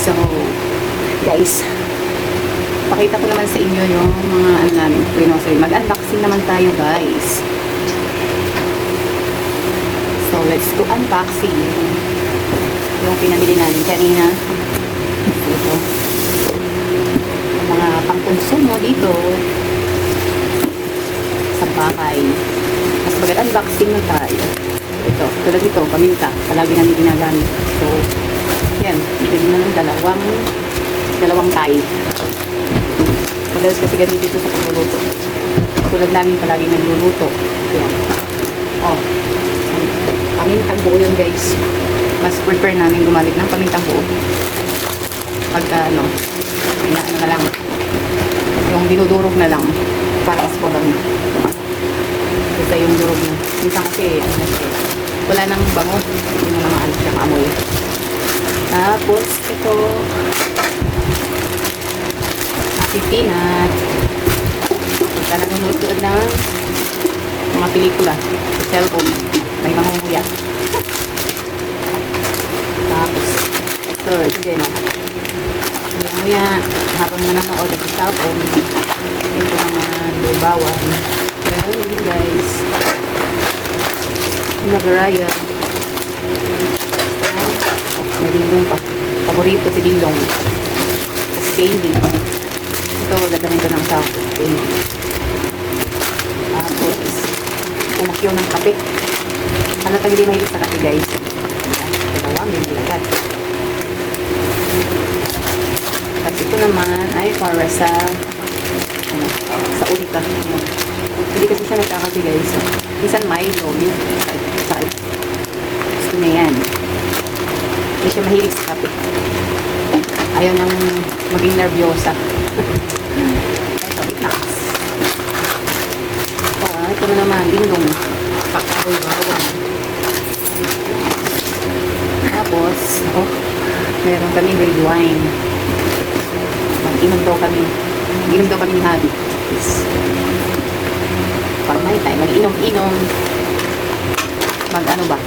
So, guys, pakita ko naman sa inyo yung mga ano namin, grocery. Mag-unboxing naman tayo, guys. So, let's do unboxing. Yung pinamili namin kanina. Ito. Yung mga pangkonsumo dito sa bahay. Mas mag-unboxing na tayo. Ito, tulad ito, paminta. Palagi namin ginagamit. So, yan. Bili na ng dalawang tayo. Madalas kasi ganito dito sa pagluluto. Tulad namin palagi nagluluto. Yan. Oh. Pamintang buo yun, guys. Mas prefer namin gumamit ng pamintang buo. Pagka, ano na lang. Yung dinudurog na lang. Para mas lang. Kasi yung durog na. Minsan kasi, wala nang bango. Hindi na mga alis yung amoy. Tapos, ito. Happy Peanut. Ito na nanonood ng mga pelikula. Sa cellphone. May mga nguya. Tapos, ito din. May nguya. Habang nanonood sa cellphone. Ito mga lubawan. Ganun din, guys. Nagaraya. May dingdong pa. Paborito si dingdong. Tapos candy. Ito, gaganin ko ng south. Tapos, umakyaw ng kape. Ano tayo hindi mahilig sa kape, guys? Dalawa, may nilagad. Tapos ito naman ay para sa ulika. Hindi kasi siya nagkakape, guys. Minsan Milo. Gusto na yan. Hindi siya mahilig sa kape. Ayaw nang maging nervyosa. Ito, snacks. Ito na naman, dingdong. Pakahoy bawang. Tapos, meron kami red wine. Mag-inom daw kami. Mag-inom daw kami ni Habi. Pag may tayo, mag-inom-inom. Mag-ano ba?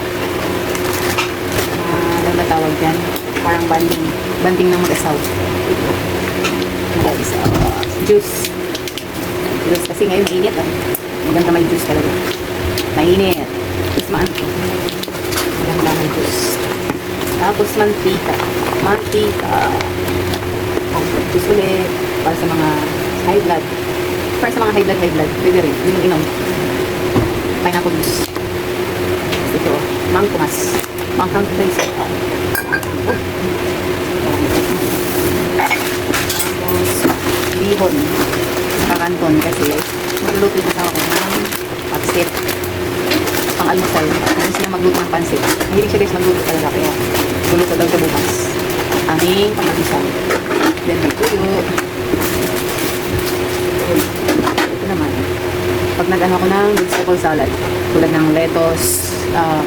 Ano ba tawag dyan? Parang banding. Banding ng mag-asaw. Guys, juice. Juice kasi ngayon mainit. Maganda may juice talaga. Mainit. Tapos maganda may juice. Tapos mantika. Juice ulit. Para sa mga high blood. Para sa mga high blood. Pwede rin. Inom-inom. Pineapple juice. Ito. Mangkumas. Manghang place. Tapos, bihon. Nakakanton kasi magluluto yung asawa ko ng pansit. Pang-almusal. Hindi sila magluto ng pansit. Mahilig siya guys magluto talaga. Kaya luluto daw siya bukas. Aming pang-almusal. Then may tuyo. Ito naman. Pag nag-ano ako ng vegetable salad, tulad ng lettuce,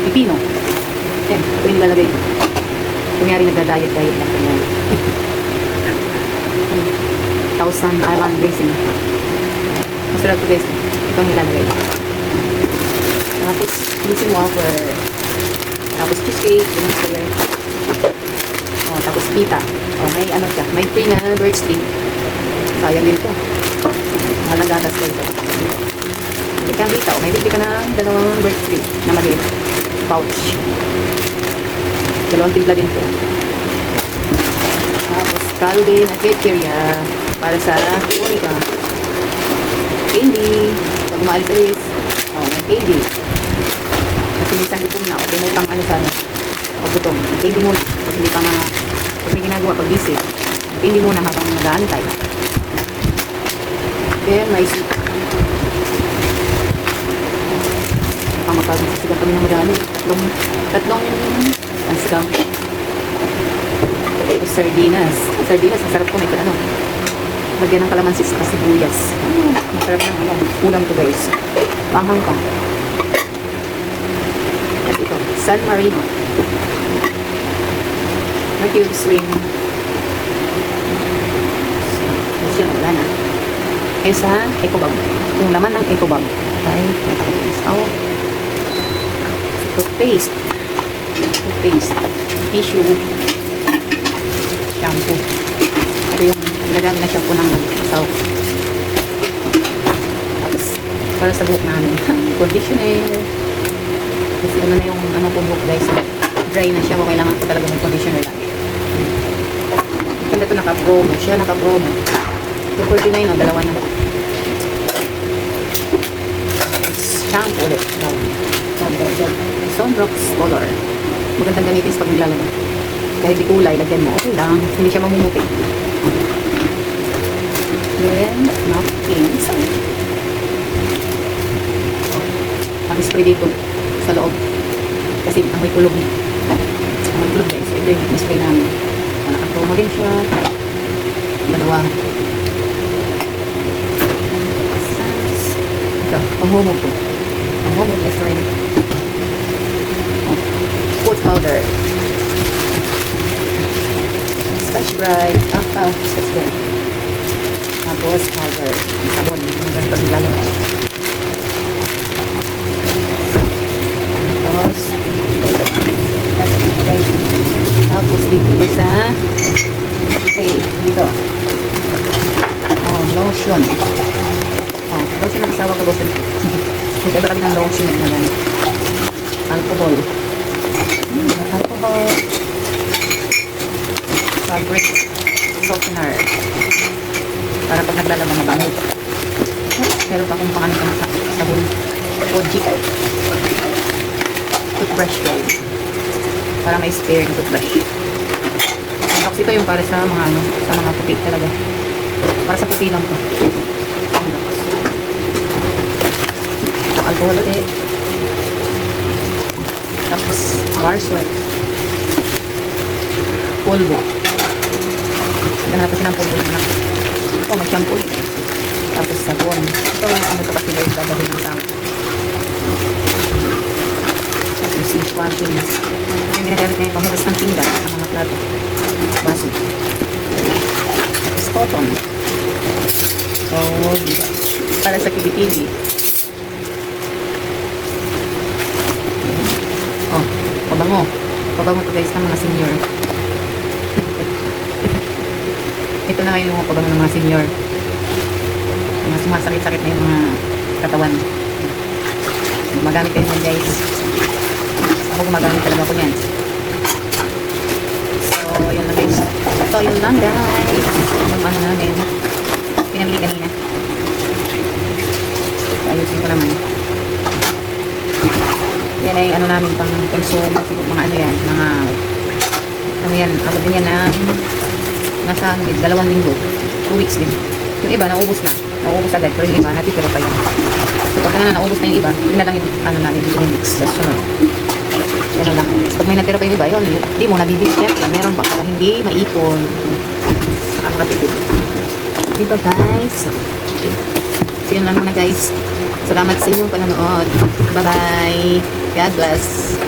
pipino. Yan, ito yung nilalagay ko. Kunyari nagda-diet lang kanya. 1,000 Iron Basin. Masarap ito guys. Ito ang nilalagay ko. Tapos, missing wafer. Tapos cheesecake. Tapos pita. May ano siya. May free na bird steak. Sayang din ito. Malagatas ko ito. Hindi ka dito. May bibili ka na dalawang bird steak na maliit. Pouch. Dalawang timpla din ito. Tapos kalde na keteria para sa unika. Candy. Pag maalis-alis. May candy. Kasi minsan gutom na. Okay, may pang ano sana. Gutom. Candy muna. Kasi hindi pa mga pag may ginagawa pag busy. Candy muna habang nag-aantay. Then may soup. Magpapagsigang kami ng madami. Tatlong pansigang. Sardinas. Sardinas, masarap po. May ano. Lagyan ng kalamansis at sibuyas. Masarap ng ulam to guys. Panghang ka. At ito, San Marino. Mercury swing. Kasi wala na. Sa ecobag. Yung laman ng ecobag. Okay. Toothpaste. Tissue. Shampoo. ito yung gagamit na shampoo ng asaw. Tapos, para sa buhok namin. Conditioner. Kasi ano na yung ano po buhok guys. Dry na siya. Kailangan ko talaga ng conditioner lang. Kaya ito naka-promo siya. Naka-promo. 249 o, dalawa na. Shampoo ulit. Sunrocks color. Magandang gamitin sa pag naglalagay. Kahit di kulay, lagyan mo. Okay lang. Hindi siya mamumuti. Then, napkins. Pag-spray dito sa loob. Kasi amoy kulog. Amoy kulog guys. So, ito yung spray namin. Naka-promo din siya. Dalawa. Ito, pang-homo po. Pang-homo is ready. Food powder. Scotch Brite. Scotch Brite. Tapos powder. Sabon. Ang ganito ang lalagay. Tapos dito sa dito lotion lotion ang asawa ko lotion nagkaba kami ng lotion na yan alcohol fabric softener para pag naglalaba mabango pero pa kung paano ka na sabon Kojic toothbrush guys para may spare ng toothbrush. Tapos ito yung para sa mga ano, sa mga puti talaga. Para sa puti lang to. Alcohol ulit. Tapos bar sweat. Polvo. Ganap natin ng polvo na. Oh, may shampoo. Tapos sabon. Ito ano kapag sila yung gagawin ng sa tapos yung swatting. Yung ginagamit na yung panghugas ng pinggan sa mga plato. Baso. Tapos cotton. So, para sa kilikili. Oh, pabango. Pabango to guys ng mga senior. Ito na ngayon yung pabango ng mga senior. Mga sumasakit-sakit na yung mga katawan. Magamit kayo yan guys. Ako gumagamit talaga ko yan. So, yun lang guys. So, yun lang guys. Yung ano namin. Pinamili kanina. Ayusin ko naman. Yan ay ano namin pang consume. Mga ano yan. Mga ano yan. Abot din yan na nasa 2 linggo. 2 weeks din. Yung iba, naubos na. Naubos agad. Pero yung iba, natitira pa yan. So, pag na naubos na yung iba, yun na lang yung ano namin. Yung mix. That's sunod. Ano lang. Pag may natira pa yung iba, yun, hindi mo nabibig. Siyempre, meron pa para hindi maipon. Saka makatipid. Diba guys? So, yun lang muna guys. Salamat sa inyong panonood. Bye-bye. God bless.